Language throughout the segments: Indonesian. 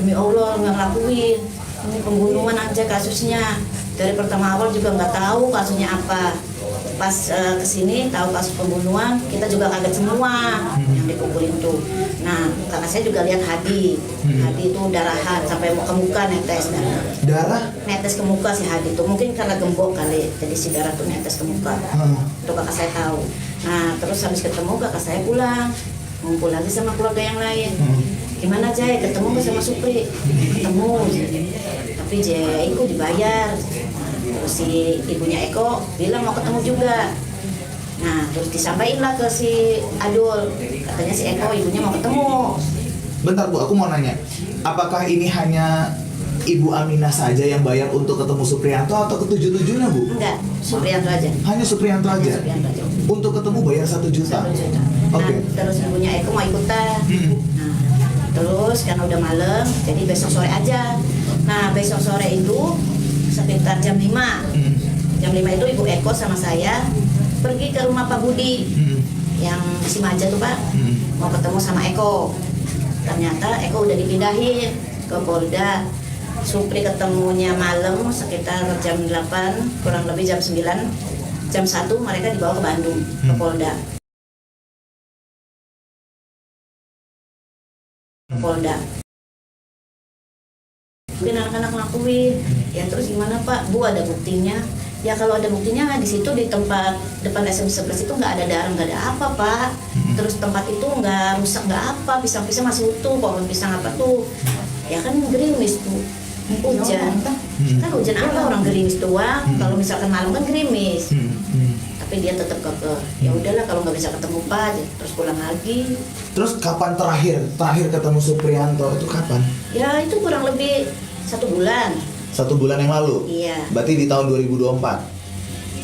demi Allah nggak ngelakuin, ini pembunuhan aja kasusnya. Dari pertama awal juga nggak tahu kasusnya apa. Pas kesini tahu kasus pembunuhan, kita juga kaget semua yang dipukulin tuh. Nah, karena saya juga lihat Hadi itu darahan sampai mau ke muka netes Darah? netes ke muka si Hadi tuh, mungkin karena gembok kali, jadi si darah tuh netes ke muka. Itu kakak saya tahu. Nah, terus habis ketemu kakak saya pulang, ngumpul lagi sama keluarga yang lain. Gimana Jay, ketemu nggak sama Supri? Ketemu, tapi Jay Eko dibayar. Terus si ibunya Eko bilang mau ketemu juga. Nah, terus disampaikan lah ke si Adul, katanya si Eko ibunya mau ketemu. Bentar Bu, aku mau nanya, apakah ini hanya Ibu Aminah saja yang bayar untuk ketemu Supriyanto atau ketujuh-tujuhnya Bu? Enggak, Supriyanto aja. Hanya Supriyanto aja? Supriyanto aja. Untuk ketemu bayar 1 juta? 1 juta. Oke. Nah, terus ibunya Eko mau ikutan. Nah, terus karena udah malam, jadi besok sore aja. Nah, besok sore itu sekitar jam 5. Jam 5 itu Ibu Eko sama saya pergi ke rumah Pak Budi yang di Simaja tuh Pak. Mau ketemu sama Eko. Ternyata Eko udah dipindahin ke Polda. Supri ketemunya malam sekitar jam 8, kurang lebih jam 9. Jam 1 mereka dibawa ke Bandung, ke Polda. Polda. Mungkin anak-anak ngelakuin, ya terus gimana Pak? Bu ada buktinya? Ya kalau ada buktinya di situ di tempat depan SM 11 itu nggak ada darah, nggak ada apa Pak. Terus tempat itu nggak rusak, nggak apa, pisang-pisang masih utuh, pohon pisang apa tuh? Ya kan gerimis tuh, hujan. Kan hujan apa orang gerimis doang? Kalau misalkan malam kan gerimis. Tapi dia tetap kekeh. Ya udahlah kalau nggak bisa ketemu Pak, terus pulang lagi. Terus kapan terakhir ketemu Supriyanto itu kapan? Ya itu kurang lebih 1 bulan. 1 bulan yang lalu? Iya. Berarti di tahun 2024?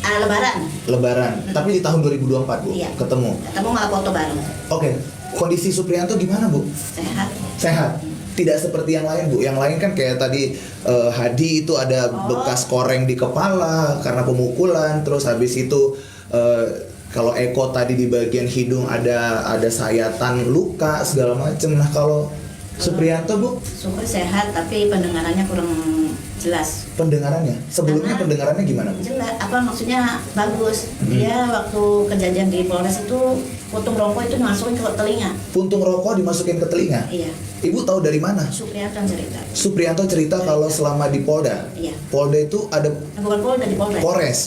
Lebaran. Lebaran. Tapi di tahun 2024 Bu? Iya. Ketemu? Ketemu nggak foto bareng. Oke. Kondisi Supriyanto gimana Bu? Sehat. Sehat? Tidak seperti yang lain Bu? Yang lain kan kayak tadi Hadi itu ada bekas koreng di kepala karena pemukulan. Terus habis itu kalau Eko tadi di bagian hidung ada sayatan luka segala macem. Nah kalau Supriyanto Bu? Supri sehat tapi pendengarannya kurang jelas. Pendengarannya? Sebelumnya Karena pendengarannya gimana Bu? Jelas, apa maksudnya bagus. Dia waktu kejadian di Polres itu puntung rokok itu dimasukin ke telinga. Puntung rokok dimasukin ke telinga? Iya. Ibu tahu dari mana? Supriyanto cerita. Supriyanto cerita kalau selama di Polda. Iya. Polda itu ada Bukan Polda, di Polres. Polres.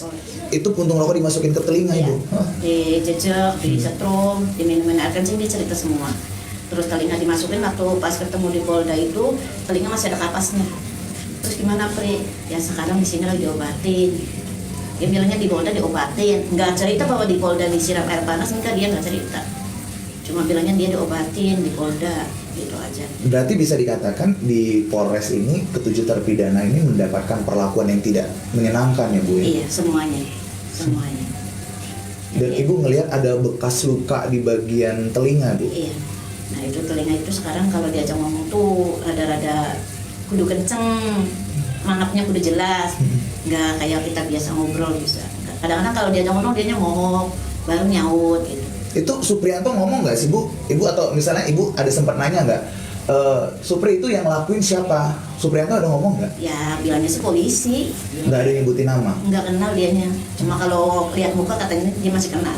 Itu puntung rokok dimasukin ke telinga Iya. Ibu. Hah? Di jejak, di setrum, di minumin air kencing dia cerita semua. Terus telinga dimasukin waktu pas ketemu di Polda itu telinga masih ada kapasnya. Terus gimana Pri? Ya sekarang di sini lagi diobatin. Dia bilangnya di Polda diobatin. Nggak cerita bahwa di Polda disiram air panas, enggak, dia nggak cerita. Cuma bilangnya dia diobatin di Polda, gitu aja. Berarti bisa dikatakan di Polres ini ketujuh terpidana ini mendapatkan perlakuan yang tidak menyenangkan ya Bu ya? Iya, semuanya. Semuanya. Dan Iya. Ibu ngelihat ada bekas luka di bagian telinga Bu? Iya. Nah itu telinga itu sekarang kalau diajak ngomong tuh rada-rada kudu kenceng, mangapnya kudu jelas, nggak kayak kita biasa ngobrol bisa. Kadang-kadang kalau diajak ngomong dianya mohok, baru nyaut gitu. Itu Supriyanto ngomong nggak sih Bu? Ibu atau misalnya Ibu ada sempat nanya nggak? Supri itu yang ngelakuin siapa? Supriyanto ada ngomong nggak? Ya bilangnya sih polisi, Nggak ada yang nyebutin nama? nggak kenal dianya. Cuma kalau lihat muka katanya dia masih kenal.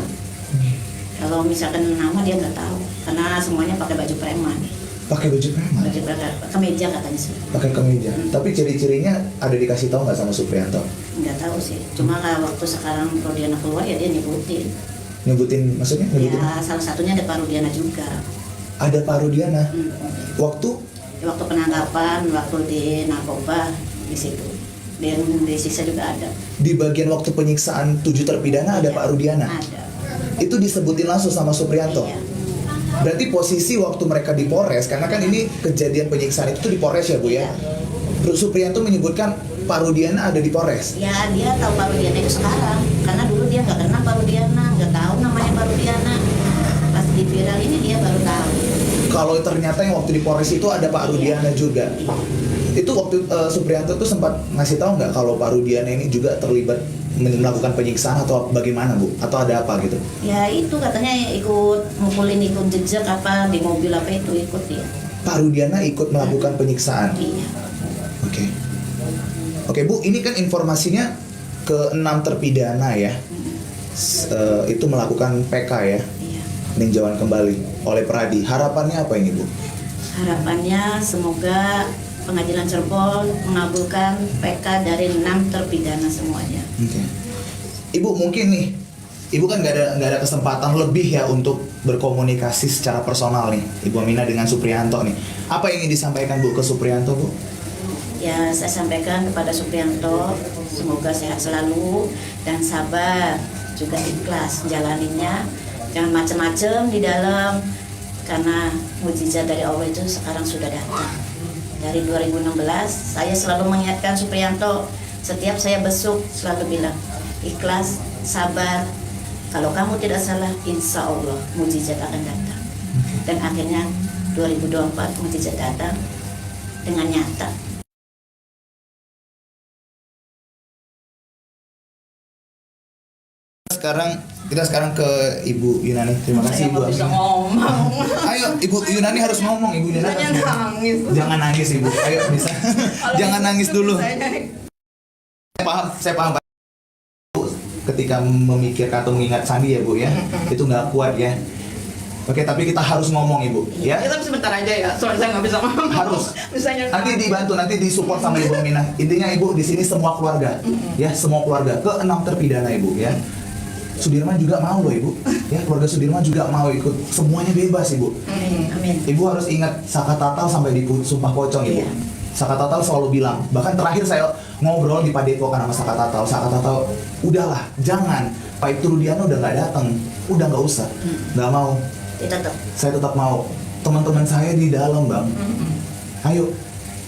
Kalau misalkan nama dia nggak tahu, karena semuanya pakai baju preman. Pakai baju preman? Baju preman, kemeja katanya sih. Pakai kemeja. Tapi ciri-cirinya ada dikasih tahu nggak sama Supriyanto? Nggak tahu sih. Cuma kalau waktu sekarang Rudiana keluar ya dia nyebutin. Nyebutin maksudnya? Nyebutin? Ya salah satunya ada Pak Rudiana juga. Ada Pak Rudiana. Waktu? Waktu penangkapan, waktu di narkoba di situ. Dan di sisa juga ada. Di bagian waktu penyiksaan 7 terpidana ada Iya, Pak Rudiana. Ada. Itu disebutin langsung sama Supriyanto. Iya. Berarti posisi waktu mereka di Polres, karena kan ini kejadian penyiksaan itu di Polres ya Bu ya. Supriyanto menyebutkan Pak Rudiana ada di Polres. Ya dia tahu Pak Rudiana itu sekarang, karena dulu dia nggak kenal Pak Rudiana, nggak tahu namanya Pak Rudiana. Pas di viral ini dia baru tahu. Kalau ternyata yang waktu di Polres itu ada Pak Rudiana juga. Itu waktu Supriyanto tuh sempat ngasih tahu nggak kalau Pak Rudiana ini juga terlibat melakukan penyiksaan atau bagaimana Bu? Atau ada apa gitu? Ya itu katanya ikut mukulin, ikut jejak apa di mobil apa itu ikut dia. Pak Rudiana ikut melakukan penyiksaan. Iya. Oke. Oke Bu, ini kan informasinya ke 6 terpidana ya. Itu melakukan PK ya, Iya. peninjauan kembali oleh Peradi. Harapannya apa ini Bu? Harapannya semoga Pengadilan Cirebon mengabulkan PK dari 6 terpidana semuanya. Oke. Ibu mungkin nih, Ibu kan nggak ada kesempatan lebih ya untuk berkomunikasi secara personal nih, Ibu Aminah dengan Supriyanto nih. Apa yang ingin disampaikan Bu ke Supriyanto Bu? Ya, saya sampaikan kepada Supriyanto, semoga sehat selalu dan sabar, juga ikhlas jalaninnya. Jangan macem-macem di dalam, karena mujizat dari Allah itu sekarang sudah datang. Dari 2016, saya selalu mengingatkan Supriyanto, setiap saya besuk selalu bilang, ikhlas, sabar. Kalau kamu tidak salah, insya Allah mujizat akan datang. Dan akhirnya 2024 mujizat datang dengan nyata. Kita sekarang ke Ibu Yunani. Terima kasih Ibu Bisa Aminah. ngomong. Ayo Ibu Yunani harus ngomong, Ibu Yunani harus Jangan ngomong. nangis. Jangan nangis Ibu. Ayo bisa. Jangan nangis dulu. Saya paham Pak. Ketika memikirkan atau mengingat Sandi ya Bu ya, itu nggak kuat ya. Oke, tapi kita harus ngomong Ibu ya. Tapi sebentar aja ya, soalnya saya nggak bisa ngomong. Harus. Misalnya Nanti dibantu, nanti disupport sama Ibu Aminah. Intinya Ibu di sini semua keluarga, ya semua keluarga ke 6 terpidana Ibu ya. Sudirman juga mau loh Ibu, ya keluarga Sudirman juga mau ikut, semuanya bebas Ibu. Amin. Ibu harus ingat Saka Tatal sampai di Sumpah Pocong Ibu. Iya. Saka Tatal selalu bilang, bahkan terakhir saya ngobrol di Padepokan sama Saka Tatal, udahlah, jangan. Pak Ibtu Rudiana udah nggak datang, udah nggak usah, nggak mau. Tetap. Saya tetap mau. Teman-teman saya di dalam Bang. Ayo,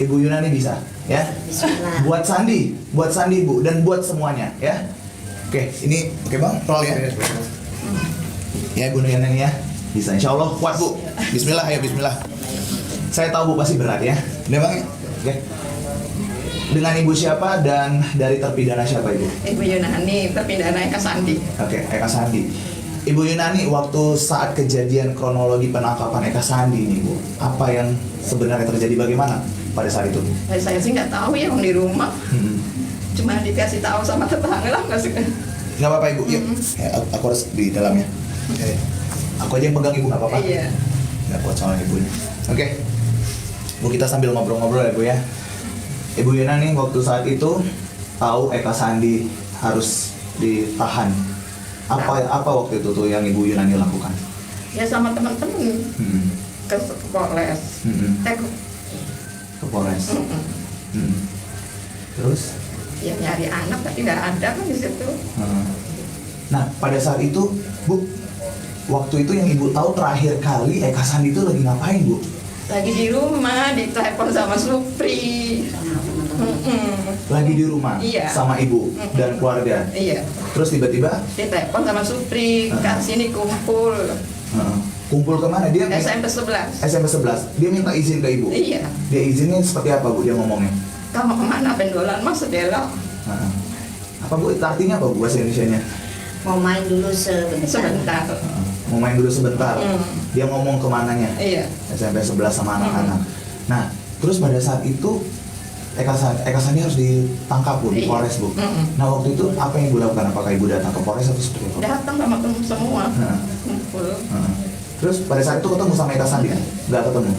Ibu Yunani bisa, ya. Bismillah. Buat Sandi Bu, dan buat semuanya, ya. Oke, ini oke Bang, roll ya. Ya Ibu Yunani ya, bisa. Insya Allah kuat Bu. Bismillah, ayo Bismillah. Saya tahu Bu pasti berat ya. Udah Bang? Oke. Dengan Ibu siapa dan dari terpidana siapa Ibu? Ibu Yunani, terpidana Eka Sandi. Oke, Eka Sandi. Ibu Yunani, waktu saat kejadian kronologi penangkapan Eka Sandi nih Bu, apa yang sebenarnya terjadi, bagaimana pada saat itu? Saya sih nggak tahu ya, orang di rumah. Cuma dikasih tahu sama tetangga lah, nggak sih. Nggak apa-apa Ibu, yuk. Ya, aku harus di dalamnya. Oke. Aku aja yang pegang Ibu, nggak apa-apa. Iya. Nggak kuat soalnya Ibu. Oke. Bu, kita sambil ngobrol-ngobrol ya Bu ya. Ibu Yunani waktu saat itu tahu Eka Sandi harus ditahan. Apa waktu itu tuh yang Ibu Yunani lakukan? Ya sama teman-teman ke Polres. Ke Polres. Terus? Ya nyari anak tapi nggak ada kan di situ. Nah, pada saat itu, Bu, waktu itu yang Ibu tahu terakhir kali Eka Sandi itu lagi ngapain, Bu? Lagi di rumah, ditelepon sama Supri. Lagi di rumah Iya. sama Ibu dan keluarga. Iya. Terus tiba-tiba Ditelepon sama Supri, kak sini kumpul. kumpul kemana? Dia SMP 11. SMP 11. Dia minta izin ke Ibu. Iya. Dia izinnya seperti apa, Bu? Dia ngomongnya. Kamu kemana pendolan mas sedela? Apa Bu? Artinya apa Bu bahasa Indonesianya? Mau main dulu sebentar. Sebentar. Mau main dulu sebentar. Dia ngomong kemananya? Iya. SMP 11 sama anak-anak. Nah, terus pada saat itu Eka Sandi harus ditangkap Bu di Iya. Polres Bu. Nah waktu itu apa yang Ibu lakukan? Apakah Ibu datang ke Polres atau seperti apa? Datang sama temen semua. Kumpul. Terus pada saat itu ketemu sama Eka Sandi? Nggak ketemu.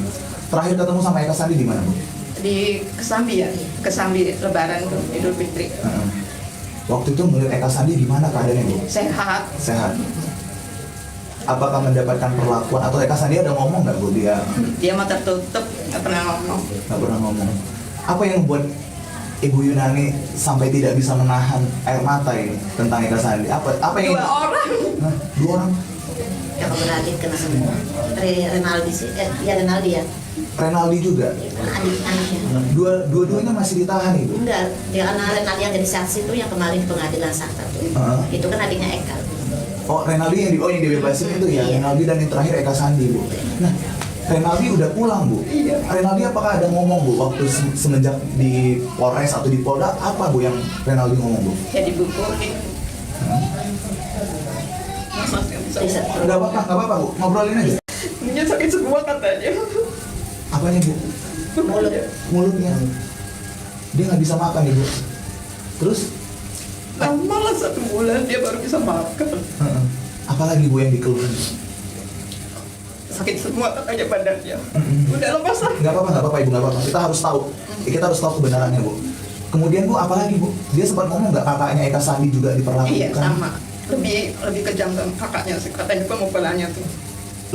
Terakhir ketemu sama Eka Sandi di mana Bu? Di Kesambi ya, Kesambi Lebaran tuh Idul Fitri. Waktu itu melihat Eka Sandi gimana keadaannya Bu? Sehat. Sehat. Apakah mendapatkan perlakuan atau Eka Sandi ada ngomong nggak Bu? Dia Dia mah tertutup, nggak pernah ngomong. nggak pernah ngomong. Apa yang membuat Ibu Yunani sampai tidak bisa menahan air mata ini tentang Eka Sandi? Apa yang? Dua orang. Hah? Dua orang? Yang berarti kena semua. Renaldi sih, ya Renaldi ya. Renaldi juga. Adik-adiknya. Dua-duanya masih ditahan Ibu. Enggak, dia karena Renaldi yang jadi saksi itu yang kemarin di pengadilan Sakta tuh. Itu kan adiknya Eka. Oh, Renaldi yang dibebasin itu ya. Iya. Renaldi dan yang terakhir Eka Sandi Bu. Nah, Renaldi udah pulang Bu. Iya. Renaldi apakah ada ngomong Bu waktu semenjak di Polres atau di Polda, apa Bu yang Renaldi ngomong Bu? Ya dibukulin. Bisa. Nggak apa-apa Bu, ngobrolin aja. Dia sakit semua katanya. Apanya Bu? Mulut. Mulutnya. Dia nggak bisa makan Ibu. Terus? Malah 1 bulan dia baru bisa makan. Heeh. Apalagi Bu yang dikeluhin? Sakit semua katanya badannya. Udah lepas lah. Nggak apa-apa Ibu, nggak apa-apa. Kita harus tahu. Kita harus tahu kebenarannya Bu. Kemudian Bu, apalagi Bu? Dia sempat ngomong nggak kakaknya Eka Sandi juga diperlakukan? Iya sama. Lebih kejam sama kakaknya sih, katanya pemukulannya tuh.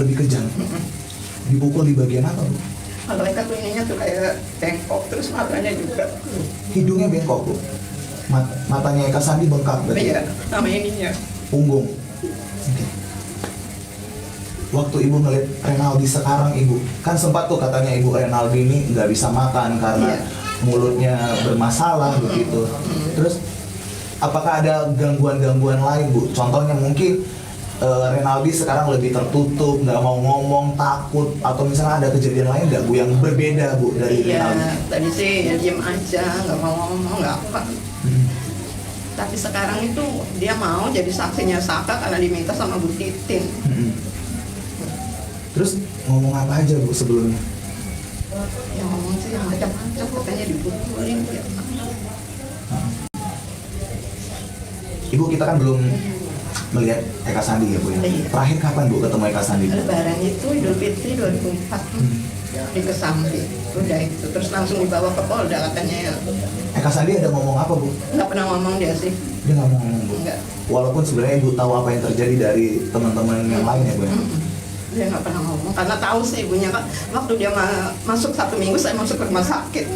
Lebih kejam. Dipukul di bagian apa Bu? Kalau Eka tuh ininya tuh kayak bengkok, terus matanya juga. Hidungnya bengkok Bu. Matanya Eka Sandi bengkak berarti. Iya, sama ininya. Punggung. Oke. Waktu Ibu ngeliat Renaldi sekarang Ibu, kan sempat tuh katanya Ibu Renaldi ini nggak bisa makan karena Iya. mulutnya bermasalah begitu. Terus apakah ada gangguan-gangguan lain Bu? Contohnya mungkin Renaldi sekarang lebih tertutup, nggak mau ngomong, takut, atau misalnya ada kejadian lain nggak Bu yang berbeda Bu dari Iya, Renaldi? tadi sih ya diem aja, nggak mau ngomong, nggak apa. Tapi sekarang itu dia mau jadi saksinya Saka karena diminta sama Bu Titin. Terus ngomong apa aja Bu sebelumnya? Yang ngomong sih yang macam-macam, katanya dipukulin. Ya. Ibu, kita kan belum melihat Eka Sandi ya Bu ya? Iya. Terakhir kapan Bu ketemu Eka Sandi? Lebaran itu Idul Fitri 2004 di Kesambi. Udah itu, terus langsung dibawa ke Polda katanya ya. Eka Sandi ada ngomong apa Bu? Nggak pernah ngomong dia sih. Dia nggak mau ngomong Bu? Enggak. Walaupun sebenarnya Ibu tahu apa yang terjadi dari teman-teman yang lain ya Bu ya? Dia nggak pernah ngomong karena tahu sih ibunya kan waktu dia masuk 1 minggu saya masuk ke rumah sakit.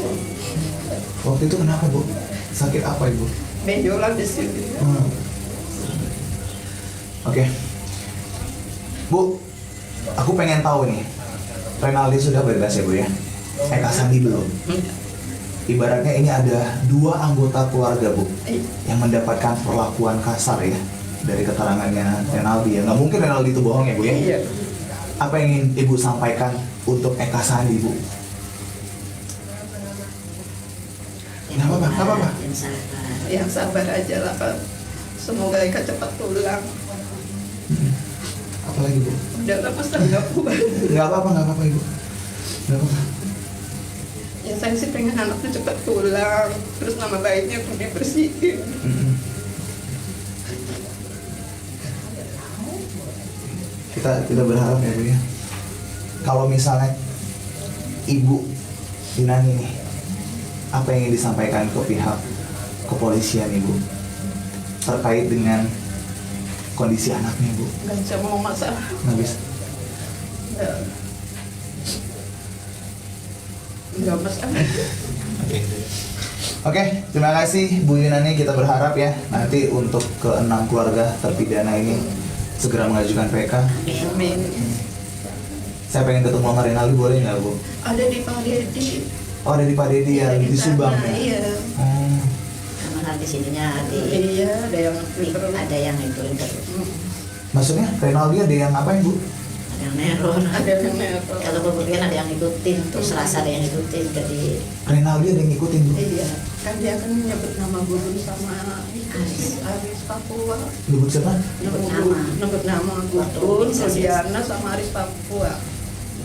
Waktu itu kenapa Bu? Sakit apa Ibu? Benjolan di sini. Oke. Bu, aku pengen tahu nih, Renaldi sudah bebas ya Bu ya? Eka Sandi belum. Ibaratnya ini ada 2 anggota keluarga Bu yang mendapatkan perlakuan kasar ya dari keterangannya Renaldi ya. Nggak mungkin Renaldi itu bohong ya Bu ya? Iya. Apa yang ingin Ibu sampaikan untuk Eka Sandi Bu? Nggak apa-apa, nggak apa-apa. Yang sabar. Yang sabar aja lah Pak. Semoga Eka cepat pulang. Apalagi Bu? Udah lama saya nggak kuat. Nggak apa-apa Ibu. Nggak apa-apa. Ya saya sih pengen anaknya cepat pulang. Terus nama baiknya tuh dibersihin. Kita berharap ya Bu ya. Kalau misalnya Ibu Yunani nih, apa yang ingin disampaikan ke pihak kepolisian Ibu terkait dengan kondisi anaknya Bu? Nggak bisa mau masalah. Nggak bisa. Nggak masalah. Oke, terima kasih Bu Yunani. Kita berharap ya nanti untuk ke-6 keluarga terpidana ini segera mengajukan PK. Amin. Saya pengen ketemu sama Renaldi, boleh nggak Bu? Ada di Pak Dedi. Oh, ada di Pak Dedi yang di Subang ya? Iya. Oh. Sama nanti sininya di Iya, ada yang ada yang itu Maksudnya Renaldi ada yang ngapain Bu? ada yang neron. Ada yang netral. Kalau kemudian ada yang ngikutin, terus rasa ada yang ngikutin, jadi Renaldi ada yang ngikutin Bu? Iya, kan dia kan nyebut nama guru sama Aris Papua. Nyebut siapa? Nyebut nama Gutun, Sudiana sama Aris Papua.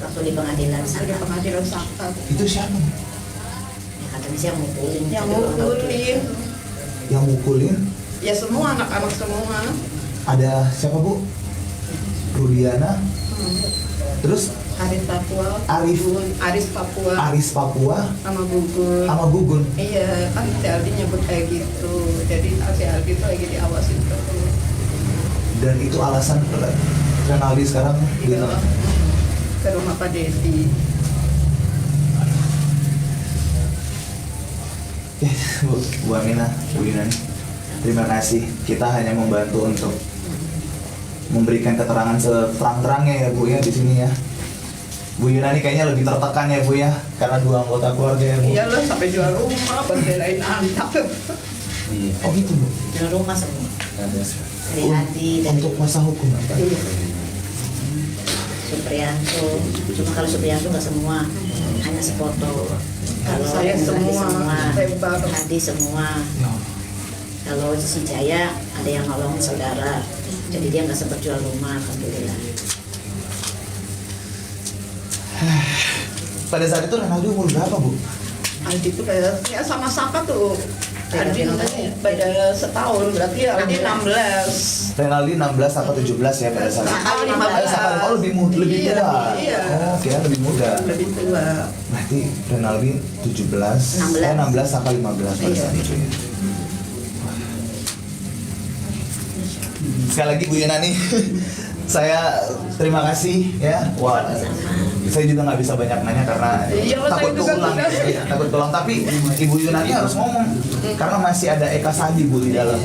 waktu di pengadilan Ada sana. pengadilan Saka. Itu siapa? Ya, katanya sih yang mukulin. Yang tapi orang tahu. mukulin. Yang mukulin? Ya semua anak-anak semua. Ada siapa Bu? Rudiana. Terus Aris Papua. Arif. Gugun, Aris Papua. Aris Papua Sama Gugun. sama Gugun. Iya, kan si Aldi nyebut kayak gitu. Jadi si Aldi itu lagi diawasin terus. Dan itu alasan Renaldi sekarang gitu. Ke rumah Pak Dedi. Ya, Bu Amina, Bu Yunani, terima kasih. Kita hanya membantu untuk memberikan keterangan seterang-terangnya ya Bu ya di sini ya. Bu Yunani kayaknya lebih tertekan ya Bu ya, karena 2 anggota keluarga ya Bu. Iyalah sampai jual rumah, belain anak. Oh gitu Bu. Di rumah semua. Dari hati, dari Untuk masa hukum apa? Supriyanto. Cuma kalau Supriyanto nggak semua, hanya sefoto. Kalau Saya Hadi semua, tembak. Hadi semua. Ya. Kalau si Jaya ada yang nolong saudara, jadi dia nggak sempat jual rumah, alhamdulillah. pada saat itu Renaldi umur berapa, Bu? Aldi itu kayak ya sama Saka tuh. Aldi beda setahun berarti Aldi 16. Renaldi 16 atau 17 ya pada saat itu. Saka 15. Oh, lebih Iya, tua. iya. Oh, kira lebih muda. Lebih tua. Berarti Renaldi 17, 16 sampai 15 pada Iya. saat itu ya. Sekali lagi Bu Yunani, saya terima kasih ya. Wah, saya juga nggak bisa banyak nanya karena Iya, takut saya juga keulang, suka. ya, takut keulang. Tapi Ibu Yunani harus ngomong karena masih ada Eka Sandi Bu di dalam.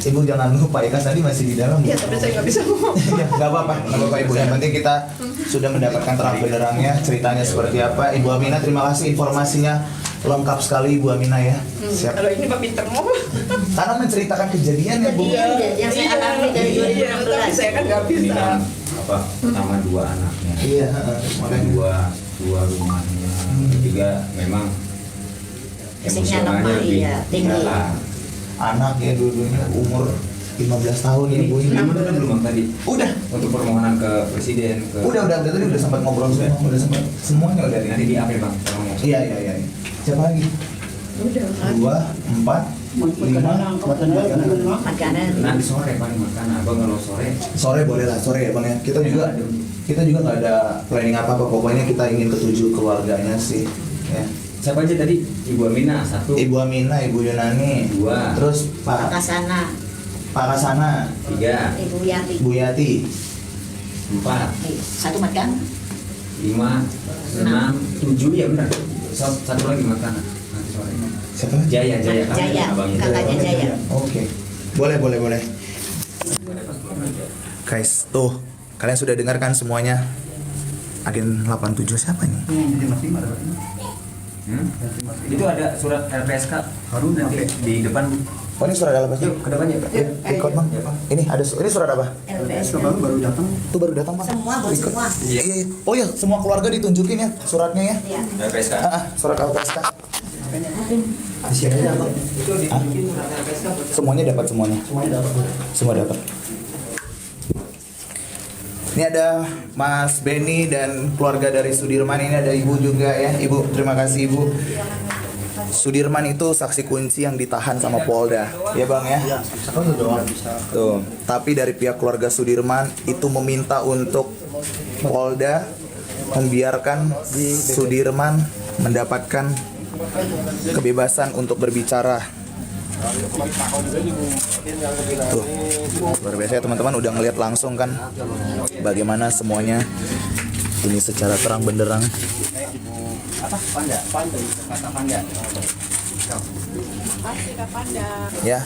Ibu jangan lupa Eka Sandi masih di dalam. Bu. Iya, tapi saya nggak bisa ngomong. Ya, nggak apa-apa Ibu. Yang penting kita sudah mendapatkan terang benderangnya, ceritanya seperti apa. Ibu Aminah, terima kasih informasinya lengkap sekali Ibu Aminah ya. Siap. Kalau ini Pak Pinter ngomong. Karena menceritakan kejadian ya Bu. Kejadian yang saya alami dari Iya, tapi 2016. saya kan nggak Ini bisa. kan apa pertama dua anaknya, Iya, makanya dua rumahnya, ketiga memang Fisiknya emosionalnya normal, lebih iya, tinggi. dalam. anak ya dua-duanya umur 15 tahun ya Bu. Ini belum tadi Udah. untuk permohonan ke presiden ke Udah tadi udah sempat ngobrol semua, udah sempat semuanya udah nanti di apa bang? Tolong ya. Iya. Siapa lagi? Udah. 2, 4, 5, Makanan. Nanti sore paling makan abang kalau sore. sore boleh lah, sore ya Bang ya. Kita juga nggak ada planning apa-apa, pokoknya kita ingin ketujuh keluarganya sih ya. Siapa aja tadi? Ibu Aminah satu, Ibu Aminah, Ibu Yunani, Dua. terus Pak Kasana, Pak Kasana, tiga, Ibu Yati. Bu Yati, empat, Satu makan. 5, 6, 7 ya benar. Satu lagi makan nanti sore. siapa lagi? Jaya Jaya, abangnya. kakaknya Jaya. Oke. Boleh. Guys, tuh kalian sudah dengarkan semuanya. Agen 87 siapa nih? Itu ada surat LPSK baru nanti di depan. Oh ini surat apa sih? Yuk ke depannya. Ikut Bang. Ini ada ini surat apa? LPS. baru datang. Itu baru datang Bang. Semua, Bu, Ikut. semua. Iya. Oh ya, semua keluarga ditunjukin ya suratnya ya. Iya. LPSK. Surat LPSK. Itu ditunjukin surat LPSK. Semuanya dapat semuanya. Semua dapat. Ini ada Mas Benny dan keluarga dari Sudirman. Ini ada Ibu juga ya. Ibu, terima kasih Ibu. Sudirman itu saksi kunci yang ditahan sama Polda. Ya Bang ya? Tuh. Tapi dari pihak keluarga Sudirman itu meminta untuk Polda membiarkan Sudirman mendapatkan kebebasan untuk berbicara. Tuh, luar biasa ya teman-teman, udah ngeliat langsung kan bagaimana semuanya ini secara terang benderang. Ya,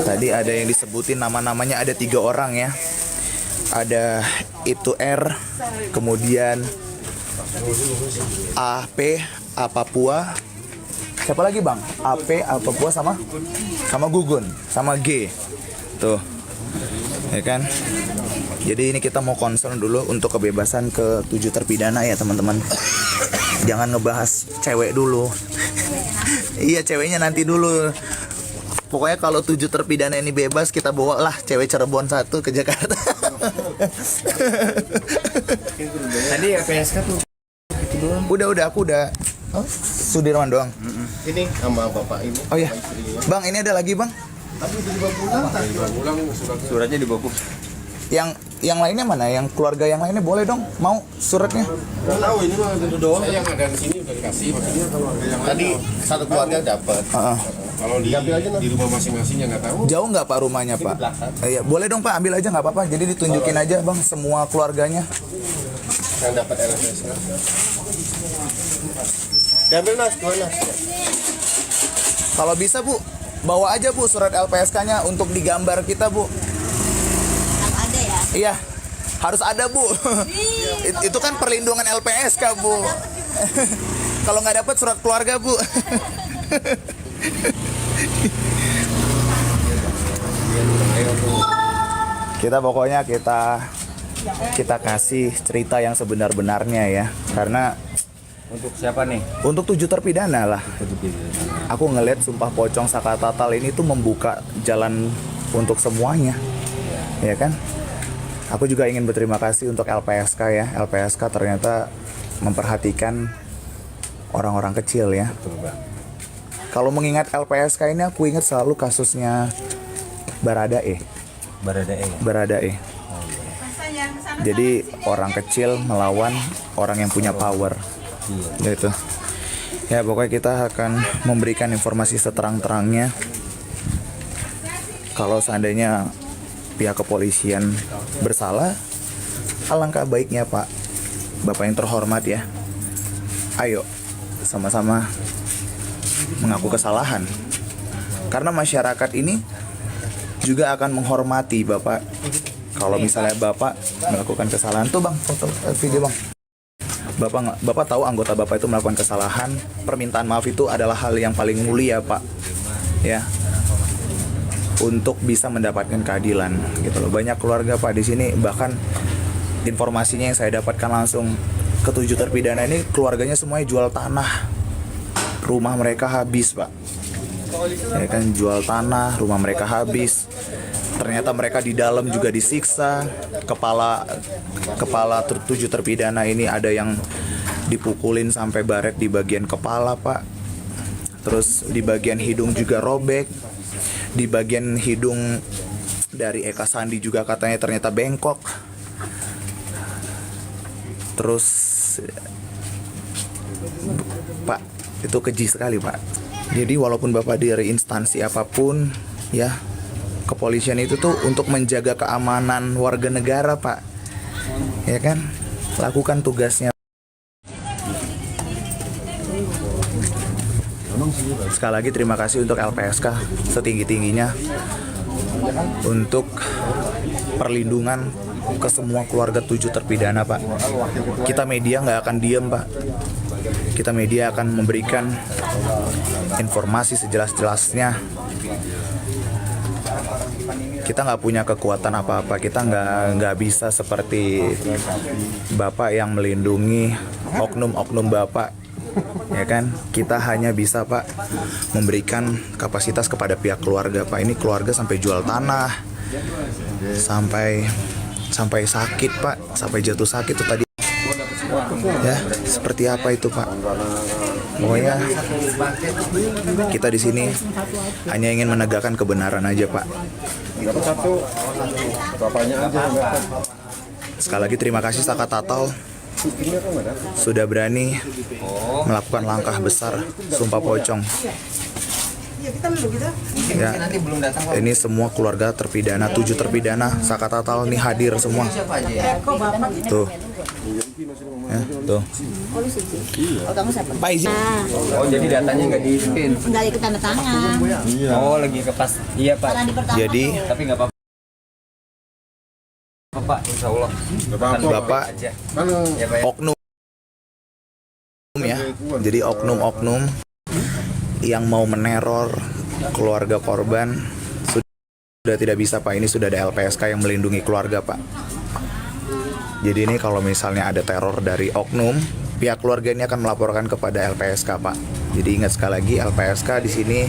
tadi ada yang disebutin nama-namanya, ada 3 orang ya. Ada itu R, kemudian AP, A Papua. Siapa lagi Bang? AP, A Papua sama Gugun, sama G. Tuh. Ya kan? Jadi ini kita mau concern dulu untuk kebebasan ke-7 terpidana ya teman-teman. Jangan ngebahas cewek dulu. Iya, ceweknya nanti dulu. Pokoknya kalau 7 terpidana ini bebas, kita bawa lah cewek Cirebon 1 ke Jakarta. Tadi LPSK tuh itu doang. Udah, aku udah. Oh, Sudirman doang. Ini sama bapak ini. Oh ya, Bang, ini ada lagi Bang. Tapi udah dibawa pulang suratnya dibawa pulang. Yang lainnya mana? Yang keluarga yang lainnya boleh dong? Mau suratnya? Nggak tahu ini mah itu doang. Saya yang ada di sini udah dikasih. Maksudnya kalau ada yang tadi satu keluarga dapat. Kalau di rumah masing-masing ya nggak tahu. Jauh nggak Pak rumahnya Pak? Iya, boleh dong Pak, ambil aja nggak apa-apa. Jadi ditunjukin aja Bang semua keluarganya. Yang dapat LPSK. Diambil Nas, dua Nas. Kalau bisa Bu, bawa aja Bu surat LPSK-nya untuk digambar kita Bu. Ada ya. Iya, harus ada Bu. Itu kan perlindungan LPSK Bu. Kalau nggak dapat surat keluarga Bu. Kita pokoknya kita kasih cerita yang sebenar-benarnya ya, karena Untuk siapa nih? untuk 7 terpidana lah. Aku ngelihat Sumpah Pocong Saka Tatal ini tuh membuka jalan untuk semuanya, ya kan? Aku juga ingin berterima kasih untuk LPSK ya. LPSK ternyata memperhatikan orang-orang kecil ya. Kalau mengingat LPSK ini aku ingat selalu kasusnya Baradae. Baradae. Jadi orang kecil melawan orang yang punya power. Gitu. Ya pokoknya kita akan memberikan informasi seterang-terangnya. Kalau seandainya pihak kepolisian bersalah, alangkah baiknya Pak, Bapak yang terhormat ya, ayo sama-sama mengaku kesalahan. Karena masyarakat ini juga akan menghormati Bapak. Kalau misalnya Bapak melakukan kesalahan, tuh Bang, foto video Bang. Bapak tahu anggota Bapak itu melakukan kesalahan, permintaan maaf itu adalah hal yang paling mulia Pak. Ya. Untuk bisa mendapatkan keadilan gitu loh. Banyak keluarga Pak di sini, bahkan informasinya yang saya dapatkan langsung, ketujuh terpidana ini keluarganya semuanya jual tanah. Rumah mereka habis Pak. Ya kan, jual tanah, rumah mereka habis. Ternyata mereka di dalam juga disiksa. Kepala tujuh terpidana ini ada yang dipukulin sampai baret di bagian kepala Pak. Terus di bagian hidung juga robek. Di bagian hidung dari Eka Sandi juga katanya ternyata bengkok. Terus Pak, itu keji sekali Pak. Jadi walaupun Bapak dari instansi apapun ya, kepolisian itu tuh untuk menjaga keamanan warga negara Pak. Ya kan? Lakukan tugasnya. Sekali lagi terima kasih untuk LPSK setinggi-tingginya untuk perlindungan ke semua keluarga tujuh terpidana Pak. Kita media nggak akan diem Pak. Kita media akan memberikan informasi sejelas-jelasnya. Kita nggak punya kekuatan apa-apa. Kita nggak bisa seperti Bapak yang melindungi oknum-oknum Bapak. Ya kan, kita hanya bisa Pak memberikan kapasitas kepada pihak keluarga Pak. Ini keluarga sampai jual tanah, sampai sakit Pak, sampai jatuh sakit tuh tadi. Ya, seperti apa itu Pak? Pokoknya kita di sini hanya ingin menegakkan kebenaran aja Pak. Sekali lagi terima kasih Saka Tatal sudah berani melakukan langkah besar Sumpah Pocong. Ya, ini semua keluarga terpidana, 7 terpidana Saka Tatal nih hadir semua. Tuh. Ya, tuh. Pak izin. Oh, jadi datanya nggak di-spin. Nggak ikut tanda tangan. Oh, lagi ke pas. Iya, Pak. Jadi Tapi nggak apa-apa. Bapak, insya Allah. Bapak Ya, Pak, ya. oknum ya. Jadi oknum-oknum yang mau meneror keluarga korban sudah tidak bisa Pak. Ini sudah ada LPSK yang melindungi keluarga Pak. Jadi ini kalau misalnya ada teror dari oknum, pihak keluarga ini akan melaporkan kepada LPSK Pak. Jadi ingat sekali lagi, LPSK di sini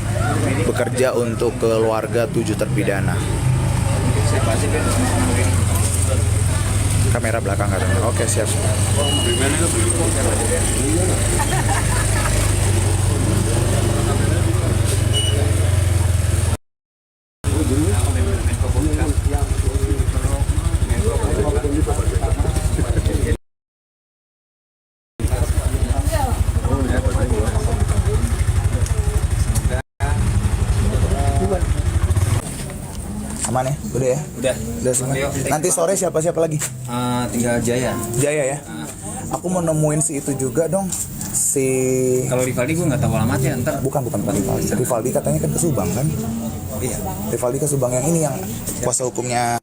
bekerja untuk keluarga 7 terpidana. Kamera belakang katanya. Oke, siap. Aman ya? Udah ya? Udah semua. Nanti sore siapa-siapa lagi? Tinggal Jaya. Jaya ya? Aku mau nemuin si itu juga dong. Si... Kalau Rivaldi gue nggak tahu alamatnya, ntar. Bukan Rivaldi. Rivaldi katanya kan ke Subang kan? Iya. Rivaldi ke Subang yang ini yang kuasa hukumnya